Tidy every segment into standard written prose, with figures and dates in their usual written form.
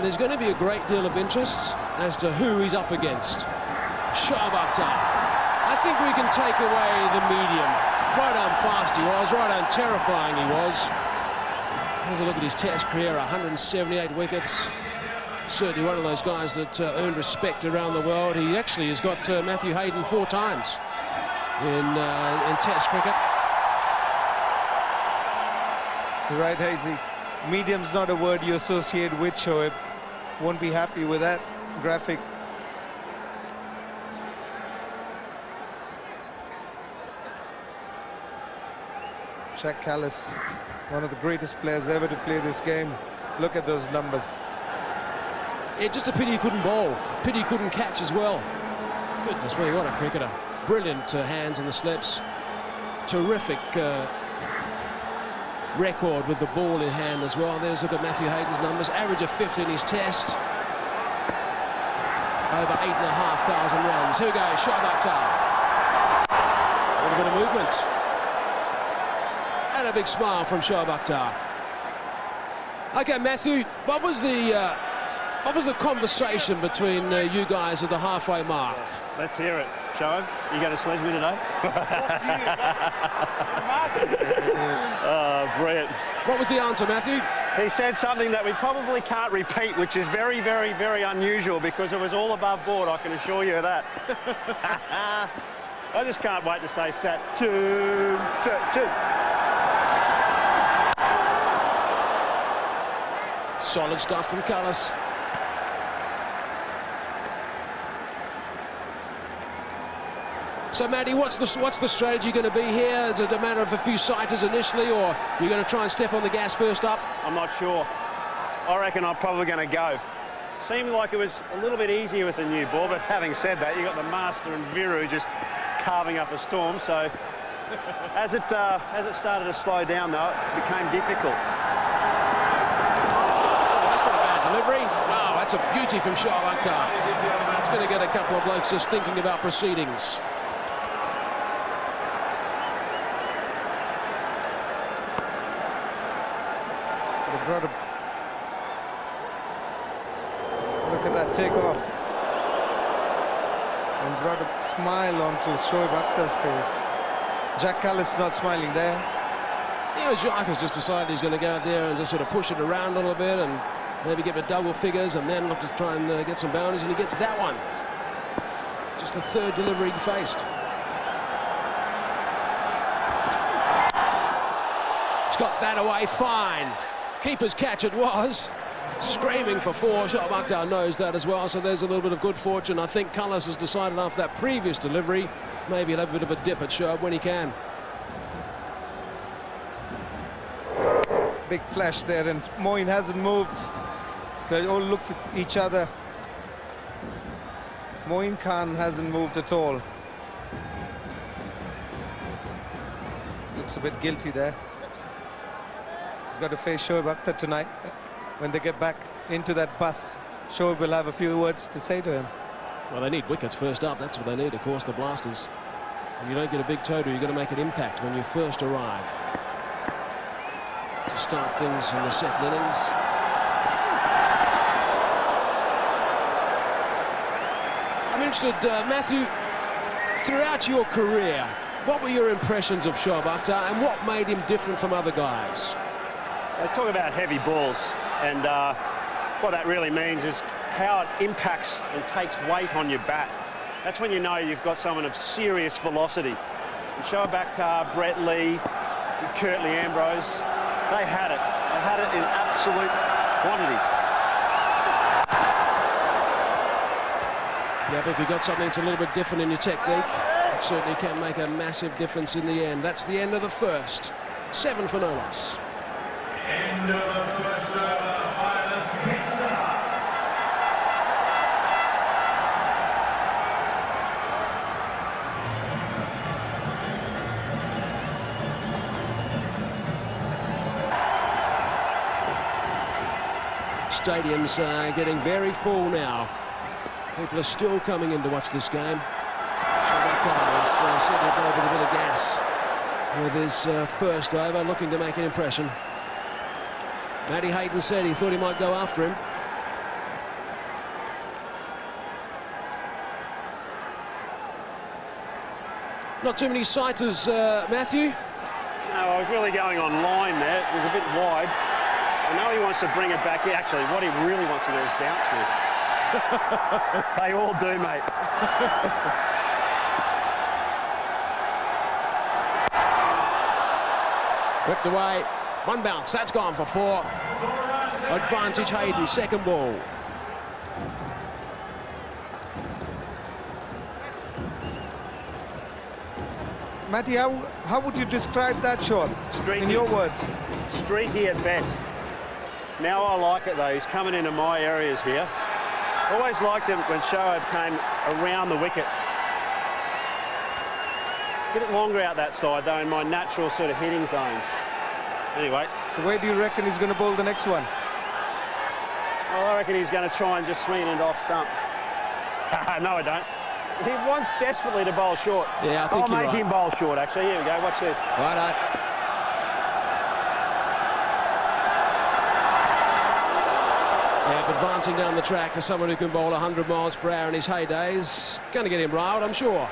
And there's going to be a great deal of interest as to who he's up against. Shoaib Akhtar. I think we can take away the medium. Right on fast he was, right on terrifying he was. Here's a look at his Test career, 178 wickets. Certainly one of those guys that earned respect around the world. He actually has got Matthew Hayden 4 times in Test cricket. You're right, Hazy. Medium's not a word you associate with Shoaib. Won't be happy with that graphic. Jack Callis, one of the greatest players ever to play this game. Look at those numbers. Yeah, just a pity he couldn't bowl. Pity he couldn't catch as well. Goodness me, what a cricketer. Brilliant hands in the slips. Terrific record with the ball in hand as well. There's a look at Matthew Hayden's numbers. Average of 50 in his Test. Over 8,500 runs. Here we go, Shoaib Akhtar. A little bit of movement. And a big smile from Shoaib Akhtar. Okay, Matthew, what was the conversation between you guys at the halfway mark? Let's hear it. Shoaib, you going to sledge me today? Oh, brilliant. What was the answer, Matthew? He said something that we probably can't repeat, which is very, very, very unusual, because it was all above board, I can assure you of that. I just can't wait to say Sachin. Solid stuff from Callis. So, Matty, what's the strategy going to be here? Is it a matter of a few sighters initially, or you're going to try and step on the gas first up? I'm not sure. I reckon I'm probably going to go. Seemed like it was a little bit easier with the new ball, but having said that, you got the Master and Viru just carving up a storm. So, as it started to slow down, though, it became difficult. That's not a bad delivery. Wow, that's a beauty from Shoaib Akhtar. It's going to get a couple of blokes just thinking about proceedings. Look at that takeoff. And brought a smile onto Shoaib Akhtar's face. Jack Callis not smiling there. Yeah, Jacques has just decided he's going to go out there and just sort of push it around a little bit and maybe get the double figures and then look to try and get some boundaries, and he gets that one. Just the 3rd delivery he faced. He's got that away fine. Keeper's catch it was. Screaming for 4. Shoaib Akhtar knows that as well, so there's a little bit of good fortune. I think Callis has decided after that previous delivery, maybe he'll have a bit of a dip at Shoaib when he can. Big flash there, and Moeen hasn't moved. They all looked at each other. Moeen Khan hasn't moved at all. Looks a bit guilty there. He's got to face Shoaib Akhtar tonight. When they get back into that bus, Shoaib will have a few words to say to him. Well, they need wickets first up. That's what they need, of course, the Blasters. And you don't get a big total, you've got to make an impact when you first arrive. To start things in the second innings. I'm interested, Matthew, throughout your career, what were your impressions of Shoaib Akhtar and what made him different from other guys? They talk about heavy balls, and what that really means is how it impacts and takes weight on your bat. That's when you know you've got someone of serious velocity. And Shoaib Akhtar, Brett Lee, Curtly Ambrose, they had it. They had it in absolute quantity. Yeah, but if you've got something that's a little bit different in your technique, it certainly can make a massive difference in the end. That's the end of the first. 7 for no loss. End of the first over, Stadium's getting very full now. People are still coming in to watch this game. Shoaib Akhtar has certainly played with a bit of gas with his first over, looking to make an impression. Matty Hayden said he thought he might go after him. Not too many sighters, Matthew. No, I was really going on line there. It was a bit wide. I know he wants to bring it back. Actually, what he really wants to do is bounce with. They all do, mate. Whipped away. One bounce. That's gone for 4. Advantage Hayden. Second ball. Matty, how would you describe that shot Streaky. in your words? Streaky at best. Now I like it though. He's coming into my areas here. Always liked him when Shoaib came around the wicket. A bit longer out that side though in my natural sort of hitting zones. Anyway. So where do you reckon he's going to bowl the next one? Well, I reckon he's going to try and just swing it off stump. No, I don't. He wants desperately to bowl short. Yeah, I think I'll make him bowl short, actually. Here we go, watch this. Righto. Yeah, but advancing down the track to someone who can bowl 100 miles per hour in his heyday is going to get him riled, I'm sure.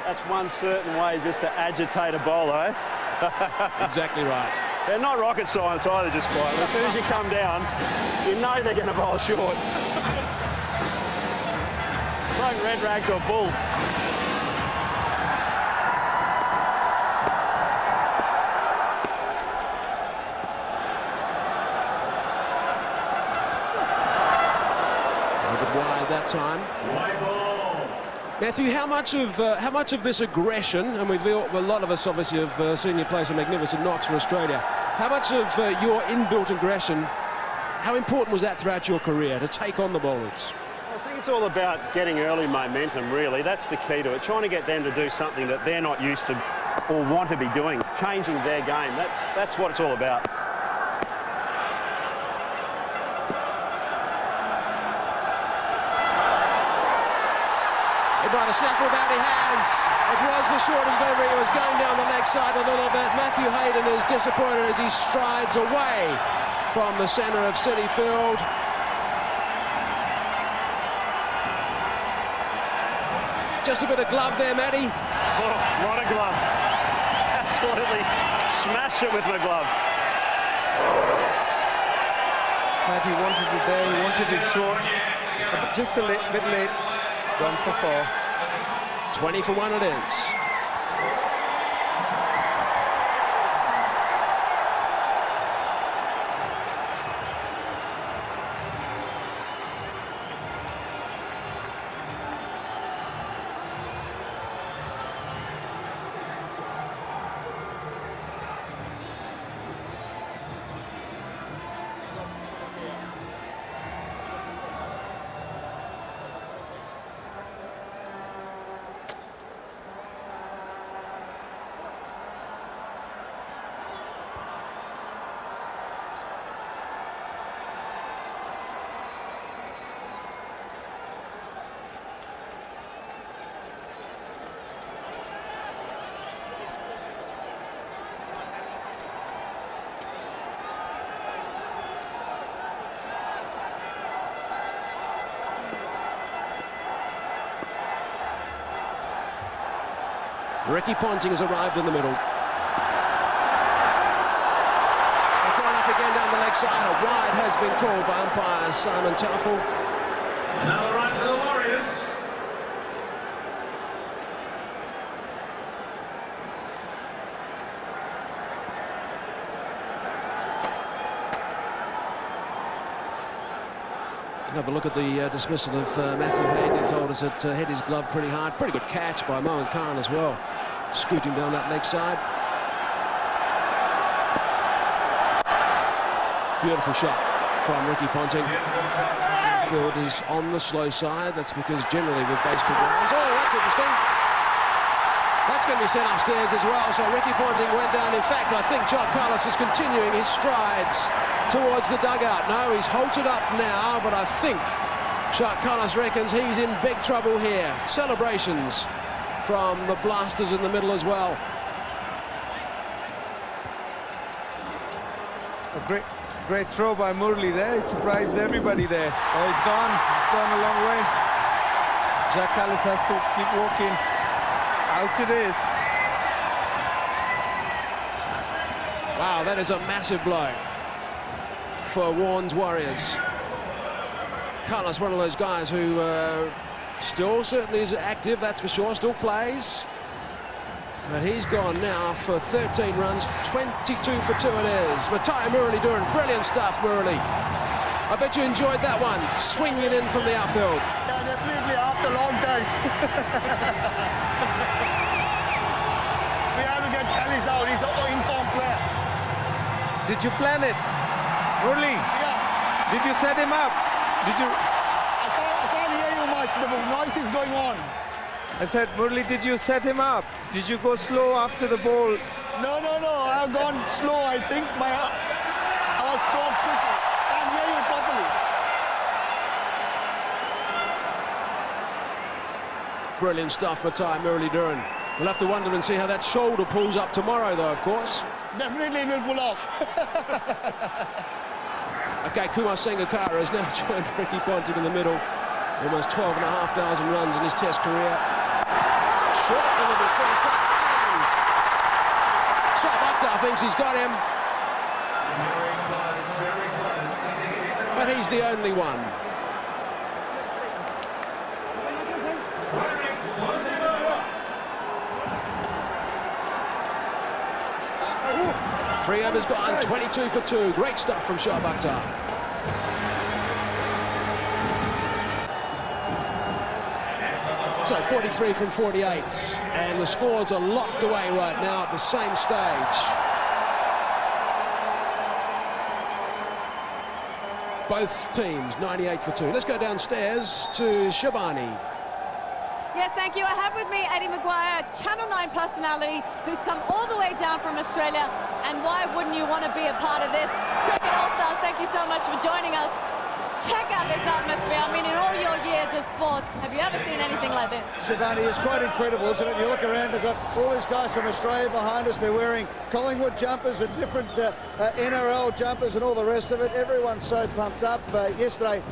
That's one certain way just to agitate a bowler, eh? Exactly right. They're not rocket science either, just quietly. As soon as you come down, you know they're going to bowl short. Like red rag to a bull. A bit wide that time. White ball. Matthew, how much of this aggression, and a lot of us obviously have seen you play some magnificent knocks for Australia, how much of your inbuilt aggression, how important was that throughout your career to take on the bowlers? I think it's all about getting early momentum, really. That's the key to it. Trying to get them to do something that they're not used to or want to be doing. Changing their game. That's what it's all about. He brought a snaffle about, he has. It was the short delivery. It was going down the leg side a little bit. Matthew Hayden is disappointed as he strides away from the centre of City Field. Just a bit of glove there, Matty. Oh, what a glove. Absolutely smash it with the glove. Matty wanted it there, he wanted it short. Just a bit late. Gone for 4. 20 for 1 it is. Ricky Ponting has arrived in the middle. They've gone up again down the leg side. A wide has been called by umpire Simon Telfel. Another run to the Warriors. Another look at the dismissal of Matthew Hayden. He told us it hit his glove pretty hard. Pretty good catch by Mohan Khan as well. Scooting down that leg side. Beautiful shot from Ricky Ponting. Field is on the slow side. That's because generally with baseball grounds. Oh, that's interesting. That's going to be sent upstairs as well. So Ricky Ponting went down. In fact, I think Jock Carlos is continuing his strides towards the dugout. No, he's halted up now, but I think Jock Carlos reckons he's in big trouble here. Celebrations from the Blasters in the middle as well. A great throw by Murli there. He surprised everybody there. Oh, he's gone. He's gone a long way. Jack Callis has to keep walking. Out it is. Wow, that is a massive blow for Warne's Warriors. Carlos, one of those guys who still certainly is active, that's for sure, still plays. But he's gone now for 13 runs, 22 for 2 it is. Matai Murali doing brilliant stuff, Murali. I bet you enjoyed that one, swinging in from the outfield. Yeah, definitely after long time. We have to get Ellis out, he's an informed player. Did you plan it? Murali, Yeah. did you set him up? Did you? I can't hear you much, the noise is going on. I said, Murali, did you set him up? Did you go slow after the ball? No, I've gone slow, I think. I was thrown quickly. Can't hear you properly. Brilliant stuff, Matai Murali Duran. We'll have to wonder and see how that shoulder pulls up tomorrow, though, of course. Definitely it will pull off. Okay, Kumar Sangakkara has now joined Ricky Ponting in the middle. Almost 12,500 runs in his Test career. Short delivery first up, and Shoaib Akhtar thinks he's got him. But he's the only one. Three overs gone, 22 for 2. Great stuff from Shoaib Akhtar. So 43 from 48, and the scores are locked away right now at the same stage. Both teams 98 for 2. Let's go downstairs to Shabani. Yes, thank you. I have with me Eddie Maguire, Channel 9 personality, who's come all the way down from Australia. And why wouldn't you want to be a part of this? Cricket All-Stars, thank you so much for joining us. Check out this atmosphere. I mean, in all your years of sports, have you ever seen anything like this? Shivani, it's quite incredible, isn't it? You look around, they've got all these guys from Australia behind us. They're wearing Collingwood jumpers and different NRL jumpers and all the rest of it. Everyone's so pumped up. Yesterday,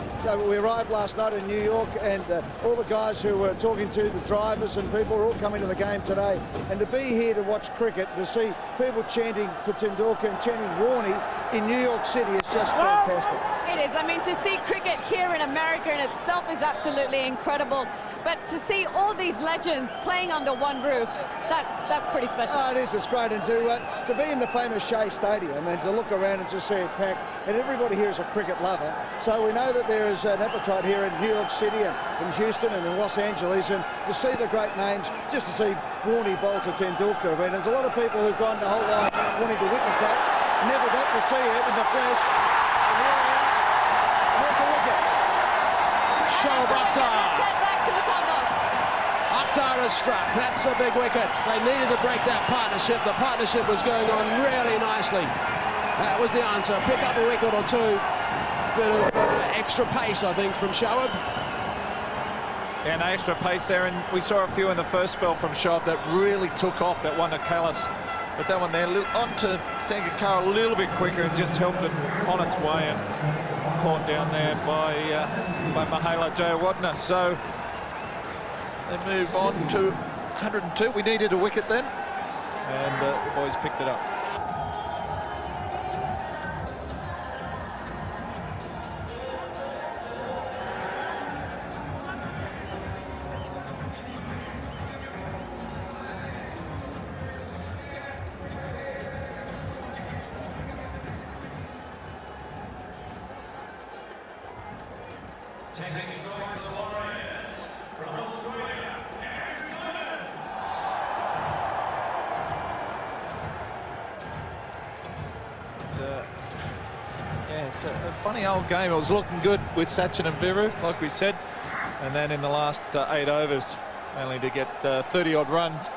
we arrived last night in New York, and all the guys who were talking to the drivers and people were all coming to the game today. And to be here to watch cricket, to see people chanting for Tendulkar and chanting Warne in New York City is just fantastic. It is. I mean, to see cricket here in America in itself is absolutely incredible. But to see all these legends playing under one roof, that's pretty special. Oh, it is. It's great. And to be in the famous Shea Stadium and to look around and just see it packed, and everybody here is a cricket lover. So we know that there is an appetite here in New York City and in Houston and in Los Angeles, and to see the great names, just to see Warne bowl to Tendulkar. I mean, there's a lot of people who've gone the whole life wanting to witness that, never got to see it in the flesh. And here they are. There's a wicket. Shoaib Akhtar. Back to the combos. Akhtar has struck. That's a big wicket. They needed to break that partnership. The partnership was going on really nicely. That was the answer. Pick up a wicket or two. Bit of extra pace, I think, from Shoaib. Yeah, no extra pace there, and we saw a few in the first spell from Shoaib that really took off. That one to Callis, but that one there onto Sangakkara a little bit quicker and just helped it on its way, and caught down there by Mahela Jayawarne. So they move on to 102. We needed a wicket then, and the boys picked it up. Taking score for the Warriors from Australia, It's a funny old game. It was looking good with Sachin and Viru, like we said, and then in the last 8 overs, only to get 30-odd runs.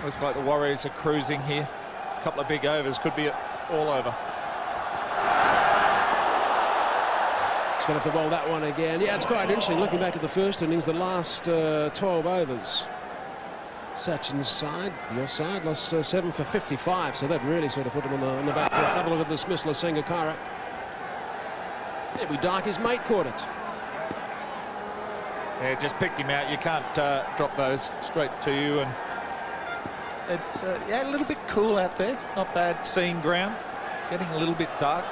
Looks like the Warriors are cruising here. A couple of big overs, could be all over. He's going to have to bowl that one again. Yeah, it's quite interesting looking back at the first innings, the last 12 overs. Sachin's side, your side, lost 7 for 55, so that really sort of put him on the back foot. Another look at the dismissal of Sangakkara. It'd be dark, his mate caught it. Yeah, just picked him out. You can't drop those straight to you, and it's yeah, a little bit cool out there. Not bad seeing ground. Getting a little bit dark.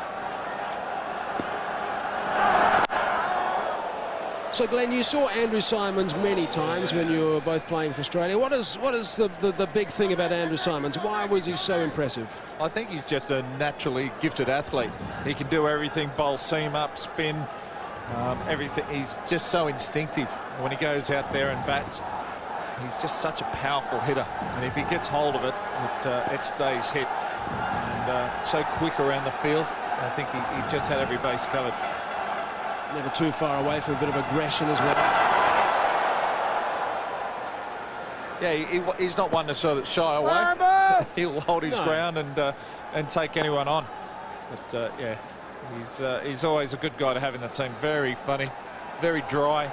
So, Glenn, you saw Andrew Symonds many times when you were both playing for Australia. What is the big thing about Andrew Symonds? Why was he so impressive? I think he's just a naturally gifted athlete. He can do everything, bowl seam up, spin, everything. He's just so instinctive when he goes out there and bats. He's just such a powerful hitter, and if he gets hold of it, it stays hit. And so quick around the field. I think he just had every base covered. Never too far away from a bit of aggression as well. Yeah, he's not one to sort of shy away. He'll hold his ground and take anyone on. But yeah, he's always a good guy to have in the team. Very funny, very dry,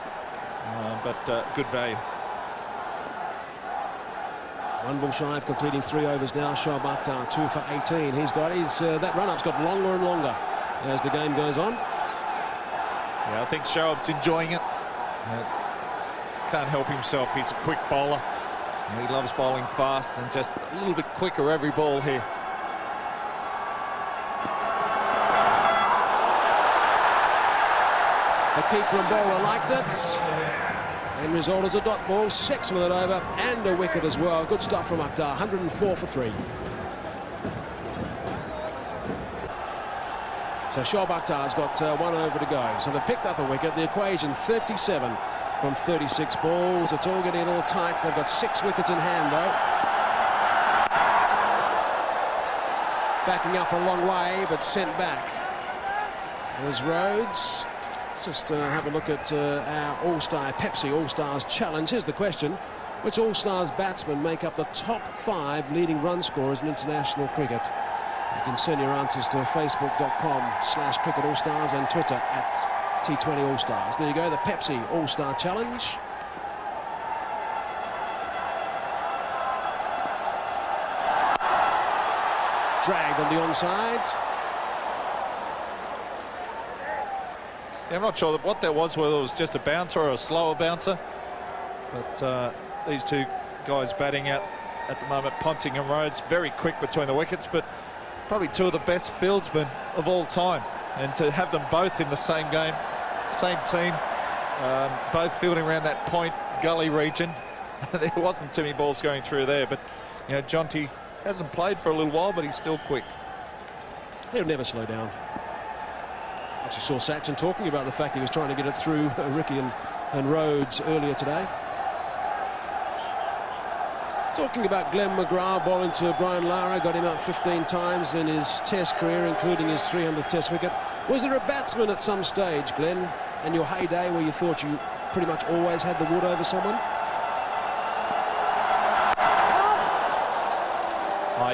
but good value. One ball shy of completing 3 overs now. Shoaib Akhtar 2 for 18. He's got his that run-up's got longer and longer as the game goes on. Yeah, I think Shoaib's enjoying it. Can't help himself. He's a quick bowler. He loves bowling fast and just a little bit quicker every ball here. The keeper and bowler liked it. End result is a dot ball, 6 with it over, and a wicket as well. Good stuff from Akhtar, 104 for 3. So Shoaib Akhtar's got 1 over to go. So they picked up a wicket. The equation 37 from 36 balls. It's all getting a little tight. They've got 6 wickets in hand though. Backing up a long way, but sent back. There's Rhodes. Let's just have a look at our All-Star Pepsi All-Stars Challenge. Here's the question. Which All-Stars batsmen make up the top 5 leading run scorers in international cricket? You can send your answers to facebook.com/Cricket All-Stars and Twitter @T20 All-Stars. There you go, the Pepsi All-Star Challenge. Dragged on the onside. Yeah, I'm not sure what that was, whether it was just a bouncer or a slower bouncer. But these two guys batting out at the moment, Ponting and Rhodes, very quick between the wickets, but probably 2 of the best fieldsmen of all time. And to have them both in the same game, same team, both fielding around that point gully region. There wasn't too many balls going through there, but you know, Jonty hasn't played for a little while, but he's still quick. He'll never slow down. I just saw Sachin talking about the fact he was trying to get it through Ricky and Rhodes earlier today. Talking about Glenn McGrath bowling to Brian Lara, got him out 15 times in his Test career, including his 300th Test wicket. Was there a batsman at some stage, Glenn, in your heyday where you thought you pretty much always had the wood over someone?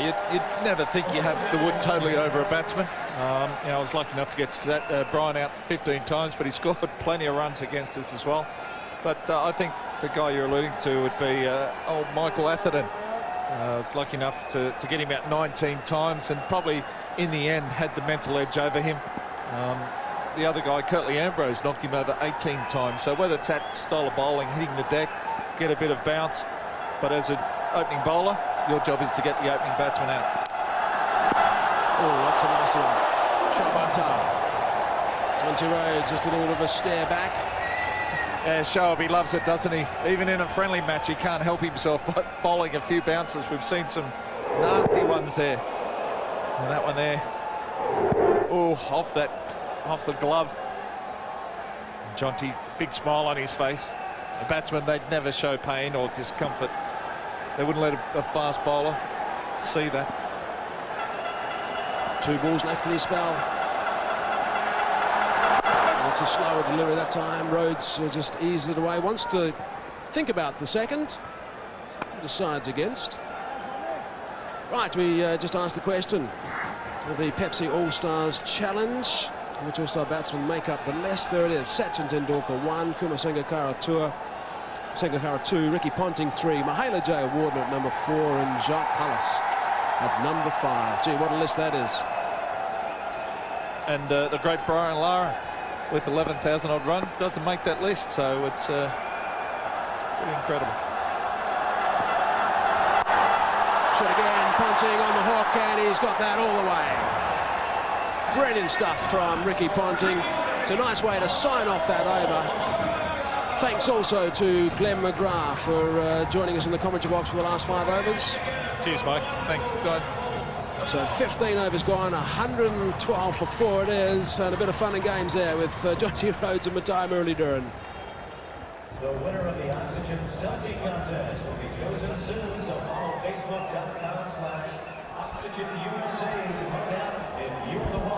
You'd never think you have the wood totally over a batsman. You know, I was lucky enough to get Brian out 15 times, but he scored plenty of runs against us as well. But I think the guy you're alluding to would be old Michael Atherton. I was lucky enough to get him out 19 times, and probably in the end had the mental edge over him. The other guy, Curtly Ambrose, knocked him over 18 times. So whether it's that style of bowling, hitting the deck, get a bit of bounce, but as an opening bowler, your job is to get the opening batsman out. Oh, that's a nasty one. Shoaib Akhtar. Jonty Rhodes just a little bit of a stare back. Yeah, Shoaib, he loves it, doesn't he? Even in a friendly match, he can't help himself but bowling a few bounces. We've seen some nasty ones there. And that one there, oh, off the glove. And Jonty, big smile on his face. A batsman, they'd never show pain or discomfort. They wouldn't let a fast bowler see that. 2 balls left in his spell. It's a slower delivery that time. Rhodes just eases it away. Wants to think about the second. Decides against. Right, we just asked the question of the Pepsi All-Stars Challenge. Which All-Star batsmen make up the list? There it is. Sachin Tendulkar 1, Kumar Sangakkara 2, Ricky Ponting 3, Mahela J. Warne at number 4, and Jacques Kallis at number 5. Gee, what a list that is. And the great Brian Lara with 11,000 odd runs doesn't make that list, so it's Pretty incredible. Shot again, Ponting on the hook, and he's got that all the way. Brilliant stuff from Ricky Ponting. It's a nice way to sign off that over. Thanks also to Glenn McGrath for joining us in the commentary box for the last 5 overs. Cheers, Mike. Thanks, guys. So 15 overs gone, 112 for 4 it is, and a bit of fun and games there with Jonty Rhodes and Matai Muralidharan. The winner of the Oxygen Selfie Contest will be chosen soon, so follow Facebook.com/OxygenUSA to find out if you're the winner.